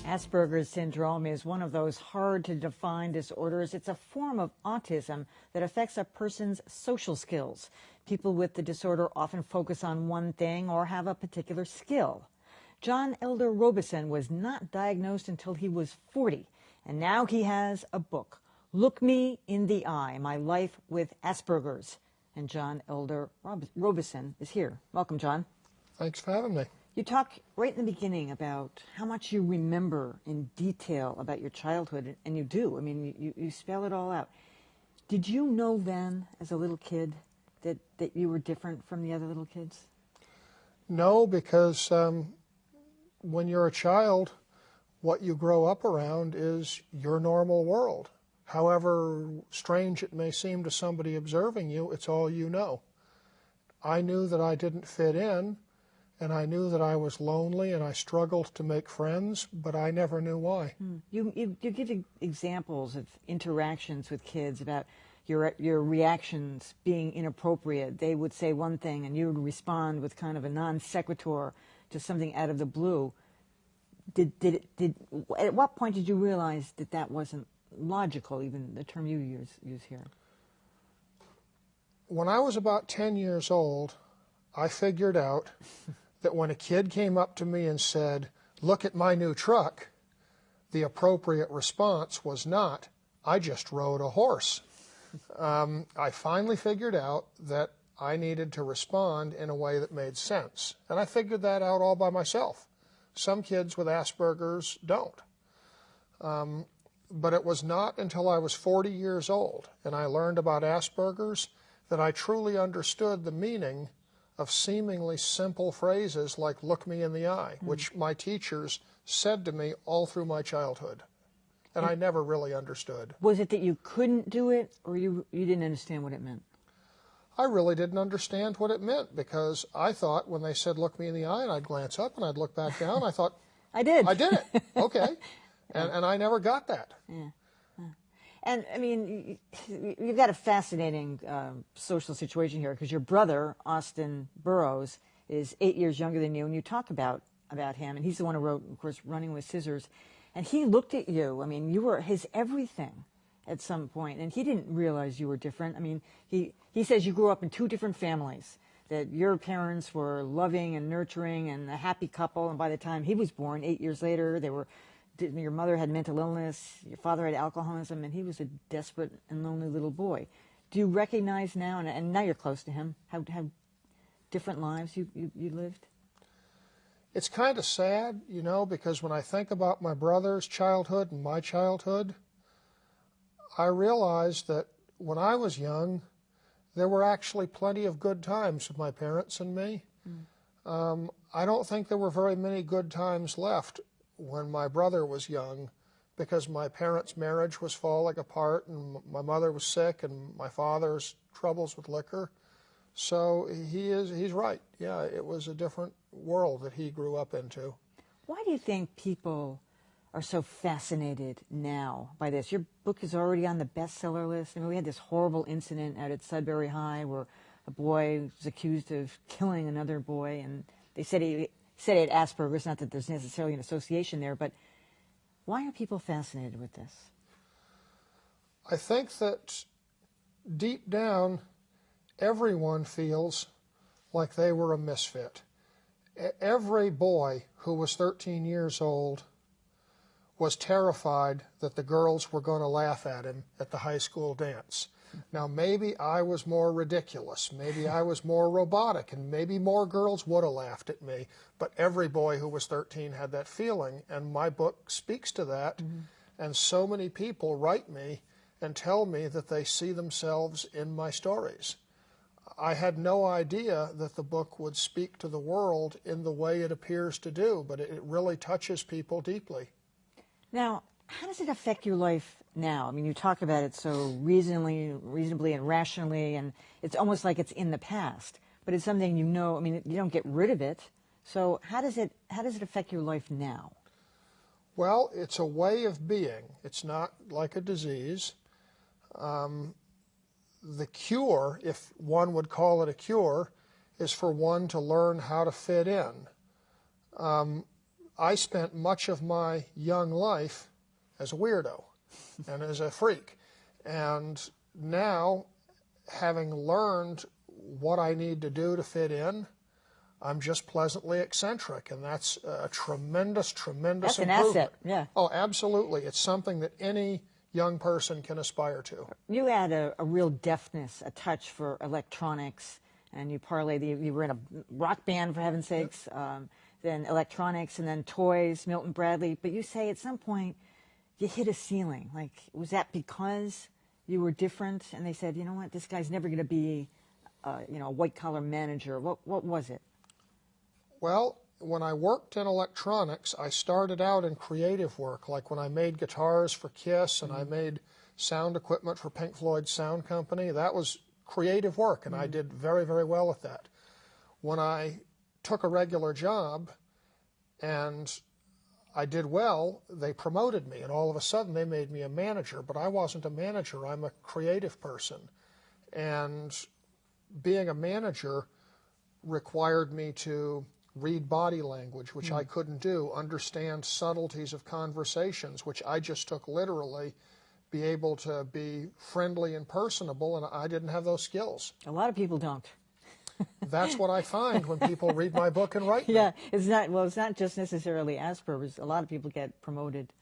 Asperger's syndrome is one of those hard-to-define disorders. It's a form of autism that affects a person's social skills. People with the disorder often focus on one thing or have a particular skill. John Elder Robison was not diagnosed until he was 40, and now he has a book, Look Me in the Eye, My Life with Asperger's. And John Elder Robison is here. Welcome, John. Thanks for having me. You talk right in the beginning about how much you remember in detail about your childhood, and you do. I mean, you spell it all out. Did you know then, as a little kid, that you were different from the other little kids? No, because when you're a child, what you grow up around is your normal world. However strange it may seem to somebody observing you, it's all you know. I knew that I didn't fit in, and I knew that I was lonely and I struggled to make friends, but I never knew why. You give examples of interactions with kids about your reactions being inappropriate. They would say one thing and you would respond with kind of a non sequitur to something out of the blue. At what point did you realize that that wasn't logical, even the term you use here? When I was about 10 years old, I figured out that when a kid came up to me and said, "Look at my new truck," the appropriate response was not, "I just rode a horse." I finally figured out that I needed to respond in a way that made sense. And I figured that out all by myself. Some kids with Asperger's don't. But it was not until I was 40 years old and I learned about Asperger's that I truly understood the meaning of seemingly simple phrases like "look me in the eye," which my teachers said to me all through my childhood. And I never really understood. Was it that you couldn't do it, or you didn't understand what it meant? I really didn't understand what it meant, because I thought when they said "look me in the eye" and I'd glance up and I'd look back down, I thought, I did it. Okay. And I never got that. Yeah. And, I mean, you've got a fascinating social situation here, because your brother, Austin Burroughs, is 8 years younger than you, and you talk about him, and he's the one who wrote, of course, Running with Scissors. And he looked at you. I mean, you were his everything at some point, and he didn't realize you were different. I mean, he says you grew up in two different families, that your parents were loving and nurturing and a happy couple, and by the time he was born, 8 years later, your mother had mental illness, your father had alcoholism, and he was a desperate and lonely little boy. Do you recognize now, and now you're close to him, how different lives you lived? It's kind of sad, because when I think about my brother's childhood and my childhood, I realize that when I was young, there were actually plenty of good times with my parents and me. I don't think there were very many good times left when my brother was young, because my parents' marriage was falling apart and my mother was sick and my father's troubles with liquor. So he's right. Yeah, it was a different world that he grew up into. Why do you think people are so fascinated now by this? Your book is already on the bestseller list. I mean, we had this horrible incident out at Sudbury High where a boy was accused of killing another boy, and they said he had Asperger's. Not that there's necessarily an association there, but why are people fascinated with this? I think that deep down, everyone feels like they were a misfit. Every boy who was 13 years old was terrified that the girls were going to laugh at him at the high school dance. Now, maybe I was more ridiculous, maybe I was more robotic, and maybe more girls would have laughed at me, but every boy who was 13 had that feeling, and my book speaks to that, and so many people write me and tell me that they see themselves in my stories. I had no idea that the book would speak to the world in the way it appears to do, but it really touches people deeply. Now, how does it affect your life now? I mean, you talk about it so reasonably and rationally, and it's almost like it's in the past. But it's something you know. I mean, you don't get rid of it. So how does it affect your life now? Well, it's a way of being. It's not like a disease. The cure, if one would call it a cure, is for one to learn how to fit in. I spent much of my young life as a weirdo and as a freak. And now, having learned what I need to do to fit in, I'm just pleasantly eccentric, and that's a tremendous, tremendous improvement. That's an asset, yeah. Oh, absolutely. It's something that any young person can aspire to. You had a real deftness, a touch for electronics, and you parlayed, you were in a rock band, for heaven's sakes, then electronics, and then toys, Milton Bradley. But you say at some point you hit a ceiling. Like, was that because you were different, and they said, you know what, this guy's never going to be, a white-collar manager? What was it? Well, when I worked in electronics, I started out in creative work, like when I made guitars for Kiss and I made sound equipment for Pink Floyd's sound company. That was creative work, and I did very, very well at that. When I took a regular job and I did well, they promoted me, and all of a sudden they made me a manager. But I wasn't a manager. I'm a creative person. And being a manager required me to read body language, which I couldn't do, understand subtleties of conversations, which I just took literally, be able to be friendly and personable, and I didn't have those skills. A lot of people don't. That's what I find when people read my book and write me. Yeah, it's not just necessarily Asperger's. A lot of people get promoted,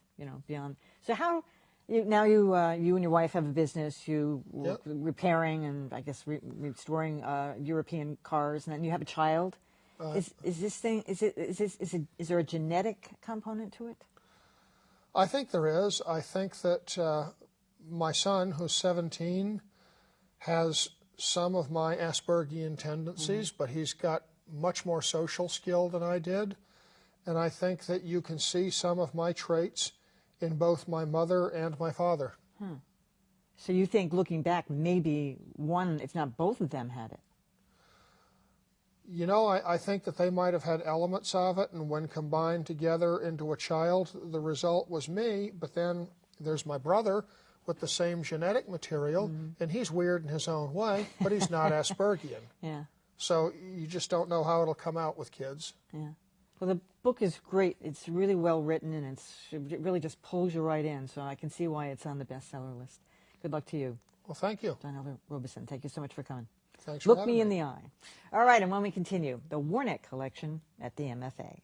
beyond. So how, you and your wife have a business, you Yep. repairing and I guess restoring European cars, and then you have a child. Is there a genetic component to it? I think there is. I think that my son, who's 17, has some of my Aspergian tendencies, but he's got much more social skill than I did. And I think that you can see some of my traits in both my mother and my father. So you think, looking back, maybe one, if not both of them, had it? I think that they might have had elements of it, and when combined together into a child, the result was me. But then there's my brother with the same genetic material, and he's weird in his own way, but he's not Aspergian. Yeah. So you just don't know how it'll come out with kids. Yeah. Well, the book is great. It's really well written, and it really just pulls you right in. So I can see why it's on the bestseller list. Good luck to you. Well, thank you. John L. Robison, thank you so much for coming. Thanks for Look having me in the eye. All right, and when we continue, the Warnick collection at the MFA.